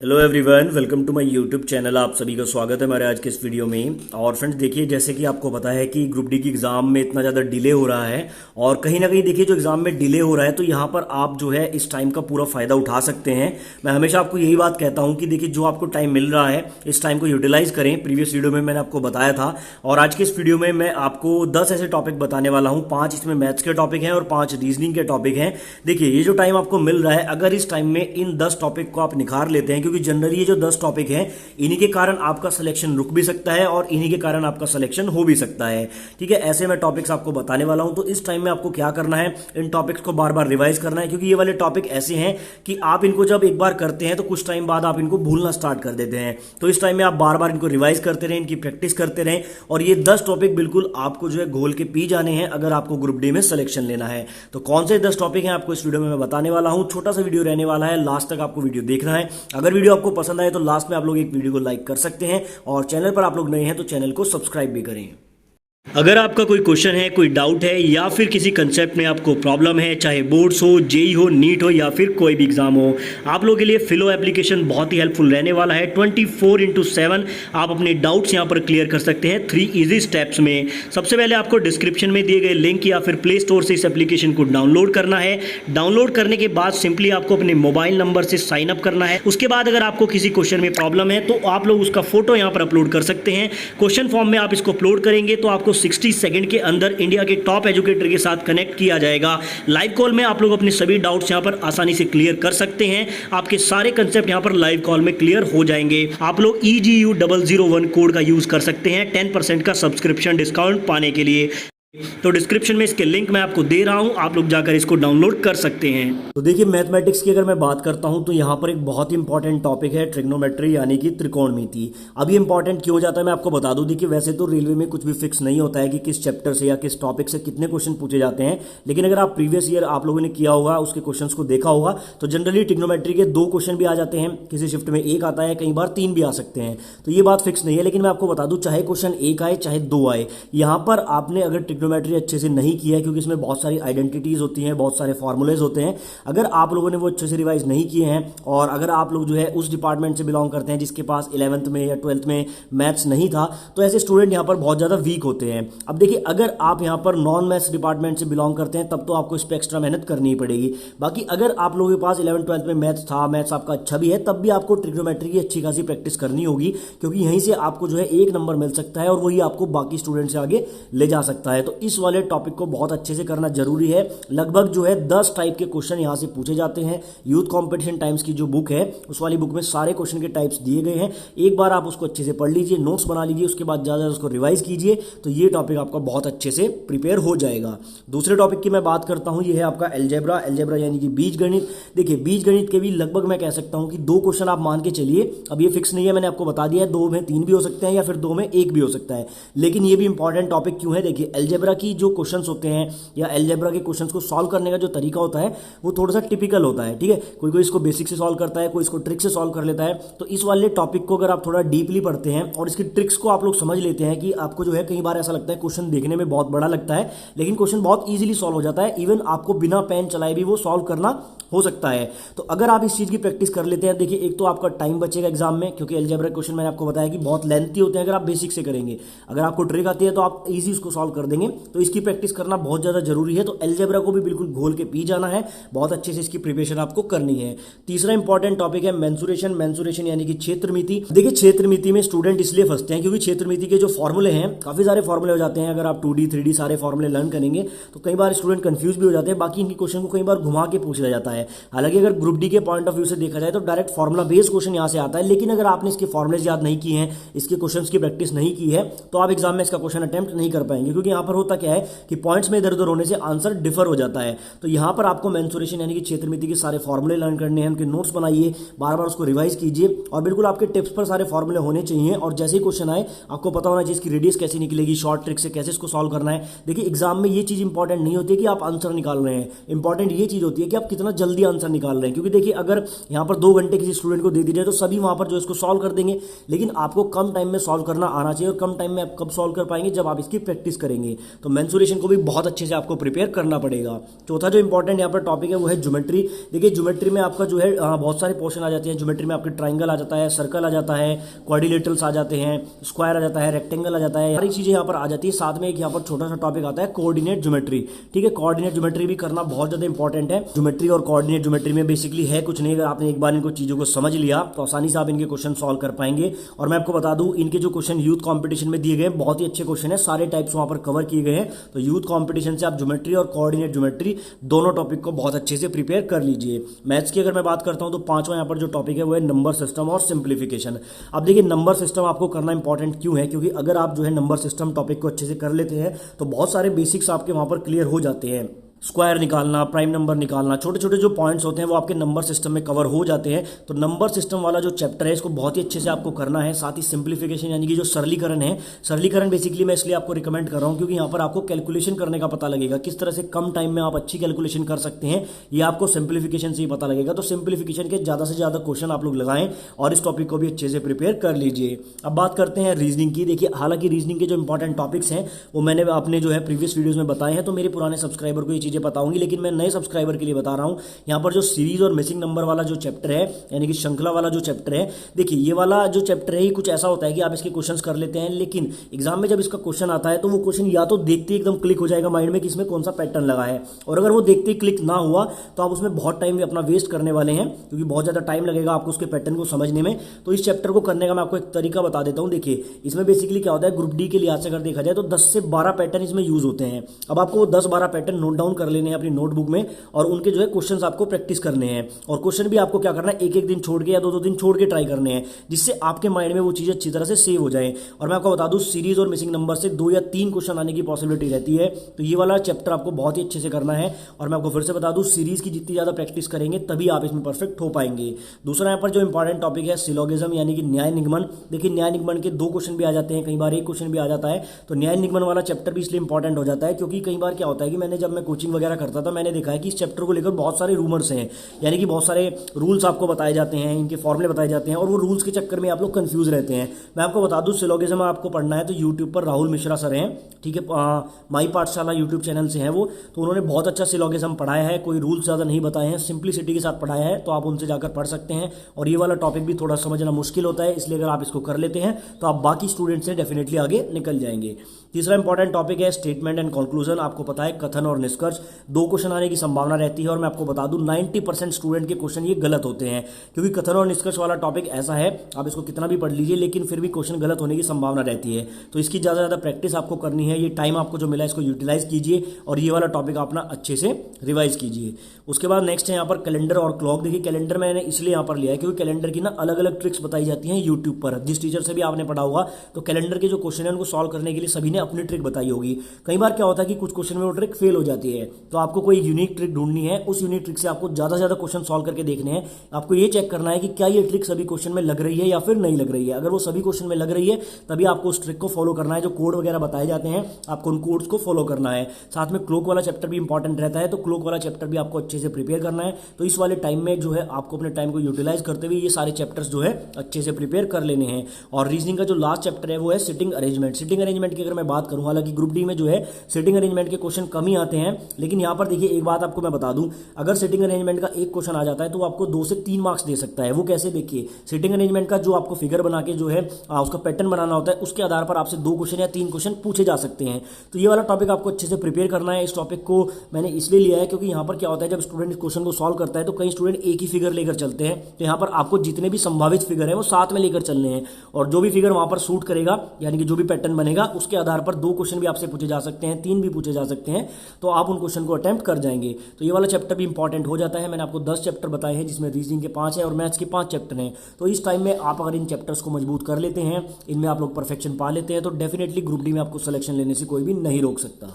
Hello everyone, welcome to my YouTube channel. आप सभी का स्वागत है हमारे आज के इस वीडियो में। और फ्रेंड्स देखिए, जैसे कि आपको पता है कि ग्रुप डी की एग्जाम में इतना ज़्यादा डिले हो रहा है और कहीं ना कहीं देखिए जो एग्जाम में डिले हो रहा है तो यहाँ पर आप जो है इस टाइम का पूरा फायदा उठा सकते हैं। मैं हमेशा आपको यही बात कहता हूँ कि देखिए जो आपको टाइम मिल रहा है इस टाइम को यूटिलाइज करें। प्रीवियस वीडियो में मैंने आपको बताया था और आज के इस वीडियो में मैं आपको 10 ऐसे टॉपिक बताने वाला हूँ। 5 इसमें मैथ्स के टॉपिक हैं और 5 रीजनिंग के टॉपिक हैं। देखिए ये जो टाइम आपको मिल रहा है, अगर इस टाइम में इन 10 टॉपिक को आप निखार लेते हैं, क्योंकि जनरली ये जो 10 टॉपिक है इन्हीं के कारण आपका सिलेक्शन रुक भी सकता है और इन्हीं के कारण आपका सिलेक्शन हो भी सकता है। ठीक है, ऐसे मैं टॉपिक्स आपको बताने वाला हूं। तो इस टाइम में आपको क्या करना है, इन टॉपिक्स को बार बार रिवाइज करना है, क्योंकि ये वाले टॉपिक ऐसे हैं कि आप इनको जब एक बार करते हैं तो कुछ टाइम बाद आप इनको भूलना स्टार्ट कर देते हैं। तो इस टाइम में आप बार बार इनको रिवाइज करते रहें, इनकी प्रैक्टिस करते रहें और ये 10 टॉपिक बिल्कुल आपको जो है घोल के पी जाने हैं अगर आपको ग्रुप डी में सिलेक्शन लेना है। तो कौन से 10 टॉपिक हैं आपको इस वीडियो में मैं बताने वाला हूं। छोटा सा वीडियो रहने वाला है, लास्ट तक आपको वीडियो देखना है। अगर वीडियो आपको पसंद आए तो लास्ट में आप लोग एक वीडियो को लाइक कर सकते हैं और चैनल पर आप लोग नए हैं तो चैनल को सब्सक्राइब भी करें। अगर आपका कोई क्वेश्चन है, कोई डाउट है या फिर किसी कंसेप्ट में आपको प्रॉब्लम है, चाहे बोर्ड्स हो, जेई हो, नीट हो या फिर कोई भी एग्जाम हो, आप लोगों के लिए फिलो एप्लीकेशन बहुत ही हेल्पफुल रहने वाला है। 24/7 आप अपने डाउट्स यहां पर क्लियर कर सकते हैं 3 इजी स्टेप्स में। सबसे पहले आपको डिस्क्रिप्शन में दिए गए लिंक या फिर प्ले स्टोर से इस एप्लीकेशन को डाउनलोड करना है। डाउनलोड करने के बाद सिंपली आपको अपने मोबाइल नंबर से साइन अप करना है। उसके बाद अगर आपको किसी क्वेश्चन में प्रॉब्लम है तो आप लोग उसका फोटो यहां पर अपलोड कर सकते हैं। क्वेश्चन फॉर्म में आप इसको अपलोड करेंगे तो आपको 60 सेकंड के अंदर इंडिया के टॉप एजुकेटर के साथ कनेक्ट किया जाएगा। लाइव कॉल में आप लोग अपने सभी डाउट्स यहां पर आसानी से क्लियर कर सकते हैं। आपके सारे कंसेप्ट यहां पर लाइव कॉल में क्लियर हो जाएंगे। आप लोग EGU001 कोड का यूज कर सकते हैं 10% का सब्सक्रिप्शन डिस्काउंट पाने के लिए। तो डिस्क्रिप्शन में इसके लिंक मैं आपको दे रहा हूं, आप लोग जाकर इसको डाउनलोड कर सकते हैं। तो देखिए मैथमेटिक्स की अगर मैं बात करता हूं तो यहां पर एक बहुत ही इंपॉर्टेंट टॉपिक है ट्रिग्नोमेट्री, यानी कि त्रिकोणमिति। अब ये इंपॉर्टेंट क्यों हो जाता है मैं आपको बता दूं। देखिए वैसे तो रेलवे में कुछ भी फिक्स नहीं होता है कि किस चैप्टर से या किस टॉपिक से कितने क्वेश्चन पूछे जाते हैं, लेकिन अगर आप प्रीवियस ईयर आप लोगों ने किया होगा, उसके क्वेश्चन को देखा होगा, तो जनरली ट्रिग्नोमेट्री के 2 क्वेश्चन भी आ जाते हैं। किसी शिफ्ट में 1 आता है, कई बार 3 भी आ सकते हैं। तो ये बात फिक्स नहीं है, लेकिन मैं आपको बता दूं चाहे क्वेश्चन 1 आए चाहे 2 आए, यहां पर आपने अगर ट्रिग्नोमेट्री अच्छे से नहीं किया है, क्योंकि इसमें बहुत सारी आइडेंटिटीज होती हैं, बहुत सारे फॉर्मूलेज होते हैं, अगर आप लोगों ने वो अच्छे से रिवाइज नहीं किए हैं और अगर आप लोग जो है उस डिपार्टमेंट से बिलोंग करते हैं जिसके पास 11th में या 12th में मैथ्स नहीं था, तो ऐसे स्टूडेंट यहाँ पर बहुत ज़्यादा वीक होते हैं। अब देखिए अगर आप यहाँ पर नॉन मैथ्स डिपार्टमेंट से बिलोंग करते हैं तब तो आपको इस पर एक्स्ट्रा मेहनत करनी ही पड़ेगी। बाकी अगर आप लोगों के पास 11th-12th में मैथ्स था, मैथ्स आपका अच्छा भी है, तब भी आपको ट्रिग्नोमेट्री की अच्छी खासी प्रैक्टिस करनी होगी, क्योंकि यहीं से आपको जो है 1 नंबर मिल सकता है और वही आपको बाकी स्टूडेंट से आगे ले जा सकता है। तो इस वाले टॉपिक को बहुत अच्छे से करना जरूरी है। लगभग जो है 10 टाइप के क्वेश्चन यहां से पूछे जाते हैं। यूथ कंपटीशन टाइम्स की जो बुक है उस वाली बुक में सारे क्वेश्चन के टाइप्स दिए गए हैं। एक बार आप उसको अच्छे से पढ़ लीजिए, नोट्स बना लीजिए, उसके बाद ज्यादा उसको रिवाइज कीजिए, तो ये टॉपिक आपका बहुत अच्छे से प्रिपेयर हो जाएगा। दूसरे टॉपिक की मैं बात करता हूं, ये है आपका एल्जेब्रा। एल्जेब्रा यानी कि बीजगणित। देखिए बीजगणित के भी लगभग मैं कह सकता हूं कि 2 क्वेश्चन आप मान के चलिए। अब ये फिक्स नहीं है, मैंने आपको बता दिया है, 2 में 3 भी हो सकते हैं या फिर 2 में 1 भी हो सकता है, लेकिन ये भी इंपॉर्टेंट टॉपिक क्यों है। देखिए एल्जेब्रा की जो क्वेश्चन होते हैं या एल्जेब्रा के क्वेश्चंस को सॉल्व करने का जो तरीका होता है वो थोड़ा सा टिपिकल होता है। ठीक है, कोई कोई इसको बेसिक से सॉल्व करता है, कोई इसको ट्रिक से सॉल्व कर लेता है। तो इस वाले टॉपिक को अगर आप थोड़ा डीपली पढ़ते हैं और इसकी ट्रिक्स को आप लोग समझ लेते हैं कि आपको जो है कई बार ऐसा लगता है क्वेश्चन देखने में बहुत बड़ा लगता है, लेकिन क्वेश्चन बहुत ईजिली सॉल्व हो जाता है। इवन आपको बिना पेन चलाए भी वो सॉल्व करना हो सकता है। तो अगर आप इस चीज की प्रैक्टिस कर लेते हैं, देखिए एक तो आपका टाइम बचेगा एग्जाम में, क्योंकि एल्जेब्रा क्वेश्चन मैंने आपको बताया कि बहुत लेंथी होते हैं अगर आप बेसिक से करेंगे। अगर आपको ट्रिक आती है तो आप इजी उसको सॉल्व कर देंगे, तो इसकी प्रैक्टिस करना बहुत ज्यादा जरूरी है। तो एल्जेब्रा को भी बिल्कुल घोल के पी जाना है, बहुत अच्छे से इसकी प्रिपरेशन आपको करनी है। तीसरा इंपॉर्टेंट टॉपिक है मेंसुरेशन। मेंसुरेशन यानी कि क्षेत्रमिति। देखिए क्षेत्रमिति में स्टूडेंट इसलिए फंसते हैं क्योंकि क्षेत्रमिति के जो फॉर्मूले हैं, काफी सारे फॉर्मूले हो जाते हैं। अगर आप 2D 3D सारे फॉर्मूले लर्न करेंगे तो कई बार स्टूडेंट कंफ्यूज भी हो जाते हैं। बाकी इनकी क्वेश्चन को कई बार घुमा के पूछा जाता है। हालांकि अगर ग्रुप डी के पॉइंट ऑफ व्यू से देखा जाए तो डायरेक्ट फॉर्मुला बेस्ड क्वेश्चन यहां से आता है, लेकिन अगर आपने इसके फॉर्मुलेज याद नहीं किए हैं, इसके क्वेश्चंस की प्रैक्टिस नहीं की है, तो आप एग्जाम में इसका क्वेश्चन अटेम्प्ट नहीं कर पाएंगे। क्योंकि यहां पर होता क्या है कि पॉइंट्स में इधर उधर होने से आंसर डिफर हो जाता है। तो यहां पर आपको मेंसुरेशन यानी कि क्षेत्रमिति के सारे फॉर्मूले लर्न करने हैं, उनके नोट्स बनाइए, बार बार उसको रिवाइज कीजिए और बिल्कुल आपके टिप्स पर सारे फॉर्मूले होने चाहिए। और जैसे ही क्वेश्चन आए आपको पता होना चाहिए इसकी रेडियस कैसे निकलेगी, शॉर्ट ट्रिक से कैसे इसको सॉल्व करना है। देखिए एग्जाम में ये चीज इंपॉर्टेंट नहीं होती है कि आप आंसर निकाल रहे हैं, इंपॉर्टेंट ये चीज होती है कि आप कितना जल्दी आंसर निकाल रहे हैं। क्योंकि देखिए अगर यहाँ पर 2 घंटे किसी स्टूडेंट को दे दीजिए तो सभी वहां पर जो इसको सॉल्व कर देंगे, लेकिन आपको कम टाइम में सॉल्व करना आना चाहिए। और कम टाइम में आप कब सॉल्व कर पाएंगे, जब आप इसकी प्रैक्टिस करेंगे। तो मेंसुरेशन को भी बहुत अच्छे से आपको प्रिपेयर करना पड़ेगा। चौथा जो इंपॉर्टेंट यहाँ पर टॉपिक है वो है ज्योमेट्री। देखिए ज्योमेट्री में आपका जो है बहुत सारे पोर्शन आ जाते हैं। ज्योमेट्री में आपके ट्राइंगल आ जाता है, सर्कल आ जाता है, क्वाड्रिलेटरल्स आ जाते हैं, स्क्वायर आ जाता है, रेक्टेंगल आ जाता है, सारी चीजें यहाँ पर आ जाती है। साथ में एक यहाँ पर छोटा सा टॉपिक आता है कोऑर्डिनेट ज्योमेट्री। ठीक है, कोऑर्डिनेट ज्योमेट्री भी करना बहुत ज्यादा इंपॉर्टेंट है। ज्योमेट्री और कोऑर्डिनेट ज्योमेट्री में बेसिकली है कुछ नहीं, अगर आपने एक बार इनको चीजों को समझ लिया तो आसानी से आप इनके क्वेश्चन सॉल्व कर पाएंगे। और मैं आपको बता दूं इनके जो क्वेश्चन यूथ कंपटीशन में दिए गए बहुत ही अच्छे क्वेश्चन है, सारे टाइप्स वहां पर कवर किए गए हैं। तो यूथ कंपटीशन से आप ज्योमेट्री और कोऑर्डिनेट ज्योमेट्री दोनों टॉपिक को बहुत अच्छे से प्रिपेयर कर लीजिए। मैथ्स की अगर मैं बात करता हूं तो पांचवा यहाँ पर जो टॉपिक है वो है नंबर सिस्टम और सिंप्लीफिकेशन। अब देखिए नंबर सिस्टम आपको करना इंपॉर्टेंट क्यों है, क्योंकि अगर आप जो है नंबर सिस्टम टॉपिक को अच्छे से कर लेते हैं तो बहुत सारे बेसिक्स आपके वहां पर क्लियर हो जाते हैं। स्क्वायर निकालना, प्राइम नंबर निकालना, छोटे छोटे जो पॉइंट्स होते हैं वो आपके नंबर सिस्टम में कवर हो जाते हैं। तो नंबर सिस्टम वाला जो चैप्टर है इसको बहुत ही अच्छे से आपको करना है। साथ ही सिंप्लीफिकेशन यानी कि जो सरलीकरण है, सरलीकरण बेसिकली मैं इसलिए आपको रिकमेंड कर रहा हूं क्योंकि यहाँ पर आपको कैलकुलेशन करने का पता लगेगा, किस तरह से कम टाइम में आप अच्छी कैलकुलेशन कर सकते हैं, ये आपको सिंप्लीफिकेशन से ही पता लगेगा। तो सिंप्लीफिकेशन के ज्यादा से ज्यादा क्वेश्चन आप लोग लगाएं और इस टॉपिक को भी अच्छे से प्रिपेयर कर लीजिए। अब बात करते हैं रीजनिंग की। देखिए हालांकि रीजनिंग के जो इंपॉर्टेंट टॉपिक्स हैं वो मैंने अपने जो है प्रीवियस वीडियोज में बताए हैं, तो मेरे पुराने सब्सक्राइबर को ये चीजें पता होंगी, लेकिन मैं नए सब्सक्राइबर के लिए बता रहा हूं। यहां पर जो सीरीज और मिसिंग नंबर वाला जो चैप्टर है यानी कि श्रृंखला वाला जो चैप्टर है, देखिए ये वाला जो चैप्टर है ये कुछ ऐसा होता है कि आप इसके क्वेश्चंस कर लेते हैं, लेकिन एग्जाम में जब इसका क्वेश्चन आता है तो वो क्वेश्चन या तो देखते ही एकदम क्लिक हो जाएगा माइंड में कि इसमें कौन सा पैटर्न लगा है, और अगर वो देखते ही क्लिक ना हुआ तो आप उसमें बहुत टाइम अपना वेस्ट करने वाले हैं, क्योंकि बहुत ज्यादा टाइम लगेगा आपको उसके पैटर्न को समझने में। तो इस चैप्टर को करने का मैं आपको एक तरीका बता देता हूं। देखिए इसमें बेसिकली क्या होता है, ग्रुप डी के लिहाज से अगर देखा जाए तो 10 से 12 पैटर्न इसमें यूज होते हैं। अब आपको वो 10-12 पैटर्न नोट डाउन कर लेने हैं अपनी नोटबुक में और उनके जो है क्वेश्चंस आपको प्रैक्टिस करने हैं। और क्वेश्चन भी आपको क्या करना है, एक एक दिन छोड़ के या दो दिन छोड़ के ट्राई करने हैं, जिससे आपके माइंड में वो चीजें अच्छी तरह से सेव हो जाए। और मैं आपको बता दूं सीरीज और मिसिंग नंबर से 2 या 3 क्वेश्चन आने की पॉसिबिलिटी रहती है। तो ये वाला चैप्टर आपको बहुत ही अच्छे से करना है। और मैं आपको फिर से बता दूं सीरीज की जितनी ज्यादा प्रैक्टिस करेंगे तभी आप इसमें परफेक्ट हो पाएंगे। दूसरा यहाँ पर जो इंपॉर्टेंट टॉपिक है सिलोगिज्म यानी कि न्याय निगमन। देखिए न्याय निगमन के 2 क्वेश्चन भी आ जाते हैं, कई बार 1 क्वेश्चन भी आ जाता है। तो न्याय निगमन वाला चैप्टर भी इसलिए इंपॉर्टेंट हो जाता है क्योंकि कई बार क्या होता है कि मैंने जब मैं कोचिंग वगैरह करता था मैंने देखा है कि इस चैप्टर को लेकर बहुत सारे रूमर्स हैं, यानी कि बहुत सारे रूल्स आपको बताए जाते हैं, इनके फॉर्मूले बताए जाते हैं और वो रूल्स के चक्कर में आप लोग कंफ्यूज रहते हैं। मैं आपको बता दूं सिलोगिज्म आपको पढ़ना है तो यूट्यूब पर राहुल मिश्रा सर हैं, ठीक है, माई पाठशाला यूट्यूब चैनल से हैं वो, तो उन्होंने बहुत अच्छा सिलोगिज्म पढ़ाया है, कोई रूल्स ज़्यादा नहीं बताए हैं, सिंप्लिसिटी के साथ पढ़ाया है, तो आप उनसे जाकर पढ़ सकते हैं। और ये वाला टॉपिक भी थोड़ा समझना मुश्किल होता है, इसलिए अगर आप इसको कर लेते हैं तो आप बाकी स्टूडेंट से डेफिनेटली आगे निकल जाएंगे। तीसरा इंपॉर्टेंट टॉपिक है स्टेटमेंट एंड कंक्लूजन। आपको पता है कथन और निष्कर्ष 2 क्वेश्चन आने की संभावना रहती है और मैं आपको बता दूं 90% स्टूडेंट के क्वेश्चन ये गलत होते हैं, क्योंकि कथन और निष्कर्ष वाला टॉपिक ऐसा है आप इसको कितना भी पढ़ लीजिए लेकिन फिर भी क्वेश्चन गलत होने की संभावना रहती है। तो इसकी ज़्यादा ज़्यादा प्रैक्टिस आपको करनी है। ये टाइम आपको जो मिला है इसको यूटिलाइज कीजिए और ये वाला टॉपिक अपना अच्छे से रिवाइज कीजिए। उसके बाद नेक्स्ट है यहाँ पर कैलेंडर और क्लॉक। देखिए कैलेंडर मैंने इसलिए यहाँ पर लिया है क्योंकि कैलेंडर की ना अलग अलग ट्रिक्स बताई जाती हैं यूट्यूब पर, जिस टीचर से भी आपने पढ़ा होगा तो कैलेंडर के जो क्वेश्चन है उनको सॉल्व करने के लिए सभी ने अपनी ट्रिक बताई होगी। कई बार क्या होता है कि कुछ क्वेश्चन में वो ट्रिक फेल हो जाती है, तो आपको कोई यूनिक ट्रिक ढूंढनी है, उस यूनिक ट्रिक से आपको ज्यादा से ज्यादा क्वेश्चन सॉल्व करके देखने हैं। आपको ये चेक करना है कि क्या ये ट्रिक सभी क्वेश्चन में लग रही है या फिर नहीं लग रही है। अगर वो सभी क्वेश्चन में लग रही है तभी आपको उस ट्रिक को फॉलो करना है। जो कोड वगैरह बताए जाते हैं आपको उन कोड्स को फॉलो करना है। साथ में क्लॉक वाला चैप्टर भी इंपॉर्टेंट रहता है, तो क्लॉक वाला चैप्टर भी आपको अच्छे से प्रिपेयर करना है। तो इस वाले टाइम में जो है आपको अपने टाइम को यूटिलाइज करते हुए ये सारे चैप्टर्स जो है अच्छे से प्रिपेयर कर लेने हैं। और रीजनिंग का जो लास्ट चैप्टर है वो है सिटिंग अरेंजमेंट। सिटिंग अरेंजमेंट की अगर मैं बात करूं, हालांकि ग्रुप डी में जो है सिटिंग अरेंजमेंट के क्वेश्चन कम ही आते हैं, लेकिन यहाँ पर देखिए एक बात आपको मैं बता दूं, अगर सिटिंग अरेंजमेंट का एक क्वेश्चन आ जाता है तो आपको 2 से 3 मार्क्स दे सकता है। वो कैसे, देखिए सिटिंग अरेंजमेंट का जो आपको फिगर बना के जो है उसका पैटर्न बनाना होता है, उसके आधार पर आपसे 2 क्वेश्चन या 3 क्वेश्चन पूछे जा सकते हैं। तो ये वाला टॉपिक आपको अच्छे से प्रिपेयर करना है। इस टॉपिक को मैंने इसलिए लिया है क्योंकि यहाँ पर क्या होता है जब स्टूडेंट इस क्वेश्चन को सॉल्व करता है तो कई स्टूडेंट एक ही फिगर लेकर चलते हैं, तो यहाँ पर आपको जितने भी संभावित फिगर है वो साथ में लेकर चलने हैं और जो भी फिगर वहां पर सूट करेगा यानी कि जो भी पैटर्न बनेगा उसके आधार पर 2 क्वेश्चन भी आपसे पूछे जा सकते हैं, 3 भी पूछे जा सकते हैं, तो आप उन क्वेश्चन को अटेम्प्ट कर जाएंगे। तो ये वाला चैप्टर भी इंपॉर्टेंट हो जाता है। मैंने आपको 10 चैप्टर बताए हैं जिसमें रीजनिंग के 5 है और मैथ्स के 5 चैप्टर हैं। तो इस टाइम में आप अगर इन चैप्टर्स को मजबूत कर लेते हैं, इनमें आप लोग परफेक्शन पा लेते हैं, तो डेफिनेटली ग्रुप डी में आपको सिलेक्शन लेने से कोई भी नहीं रोक सकता।